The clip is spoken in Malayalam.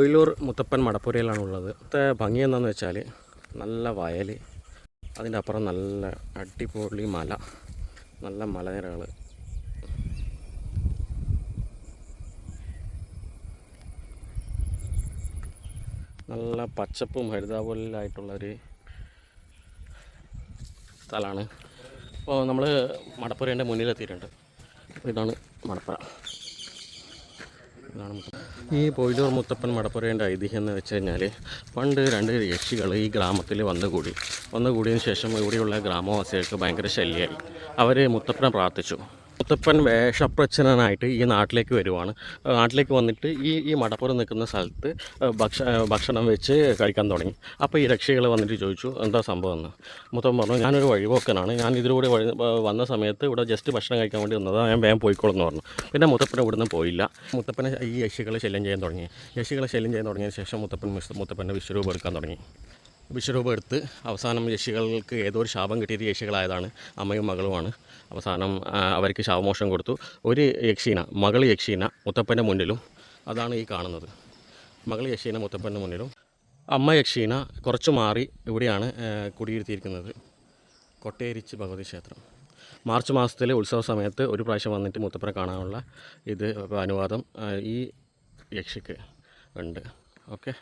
കൊയിലൂർ മുത്തപ്പൻ മടപ്പുരയിലാണുള്ളത്. ഇവിടുത്തെ ഭംഗി എന്താണെന്ന് വെച്ചാൽ നല്ല വയൽ, അതിൻ്റെ അപ്പുറം നല്ല അടിപൊളി മല, നല്ല മലനിരകൾ. നല്ല പച്ചപ്പും ഹരിതാപോലായിട്ടുള്ളൊരു സ്ഥലമാണ്. അപ്പോൾ നമ്മൾ മടപ്പുരേൻ്റെ മുന്നിലെത്തിയിട്ടുണ്ട്. ഇതാണ് മടപ്പുര. ഈ പൊയിലൂർ മുത്തപ്പൻ മടപ്പുരേൻ്റെ ഐതിഹ്യം എന്ന് വെച്ച് കഴിഞ്ഞാൽ, പണ്ട് 2 യക്ഷികൾ ഈ ഗ്രാമത്തിൽ വന്നുകൂടിയതിന് ശേഷം ഇവിടെയുള്ള ഗ്രാമവാസികൾക്ക് ഭയങ്കര ശല്യമായി. അവർ മുത്തപ്പനെ പ്രാർത്ഥിച്ചു. മുത്തപ്പൻ വേഷപ്രച്ഛന്നനായിട്ട് ഈ നാട്ടിലേക്ക് വരുവാണ്. നാട്ടിലേക്ക് വന്നിട്ട് ഈ മടപ്പുര നിൽക്കുന്ന സ്ഥലത്ത് ഭക്ഷണം വെച്ച് കഴിക്കാൻ തുടങ്ങി. അപ്പോൾ ഈ രക്ഷികൾ വന്നിട്ട് ചോദിച്ചു എന്താ സംഭവം എന്ന്. മുത്തപ്പൻ പറഞ്ഞു, ഞാനൊരു വഴിപോക്കനാണ്, ഞാൻ ഇതിലൂടെ വന്ന സമയത്ത് ഇവിടെ ജസ്റ്റ് ഭക്ഷണം കഴിക്കാൻ വേണ്ടി വന്നതാണ്, ഞാൻ വേഗം പോയിക്കോളെന്ന് പറഞ്ഞു. പിന്നെ മുത്തപ്പനെ ഇവിടുന്ന് പോയില്ല. മുത്തപ്പനെ ഈ യക്ഷികളെ ശല്യം ചെയ്യാൻ തുടങ്ങി. തുടങ്ങിയതിന് ശേഷം മുത്തപ്പൻ്റെ വിശ്വരൂപം എടുക്കാൻ തുടങ്ങി. വിശ്വരൂപം എടുത്ത് അവസാനം യക്ഷികൾക്ക് ഏതോ ഒരു ശാപം കിട്ടിയത് യക്ഷികളായതാണ്. അമ്മയും മകളുമാണ്. അവസാനം അവർക്ക് ശാപമോക്ഷം കൊടുത്തു. ഒരു മകൾ യക്ഷീന മുത്തപ്പൻ്റെ മുന്നിലും, അതാണ് ഈ കാണുന്നത്. മകൾ യക്ഷീന മുത്തപ്പൻ്റെ മുന്നിലും, അമ്മ യക്ഷീന കുറച്ച് മാറി ഇവിടെയാണ് കുടിയിരുത്തിയിരിക്കുന്നത്. കൊട്ടേരിച്ച് ഭഗവതി ക്ഷേത്രം. മാർച്ച് മാസത്തിലെ ഉത്സവ സമയത്ത് ഒരു പ്രാവശ്യം വന്നിട്ട് മുത്തപ്പനെ കാണാനുള്ള അനുവാദം ഈ യക്ഷിക്ക് ഉണ്ട്. ഓക്കെ.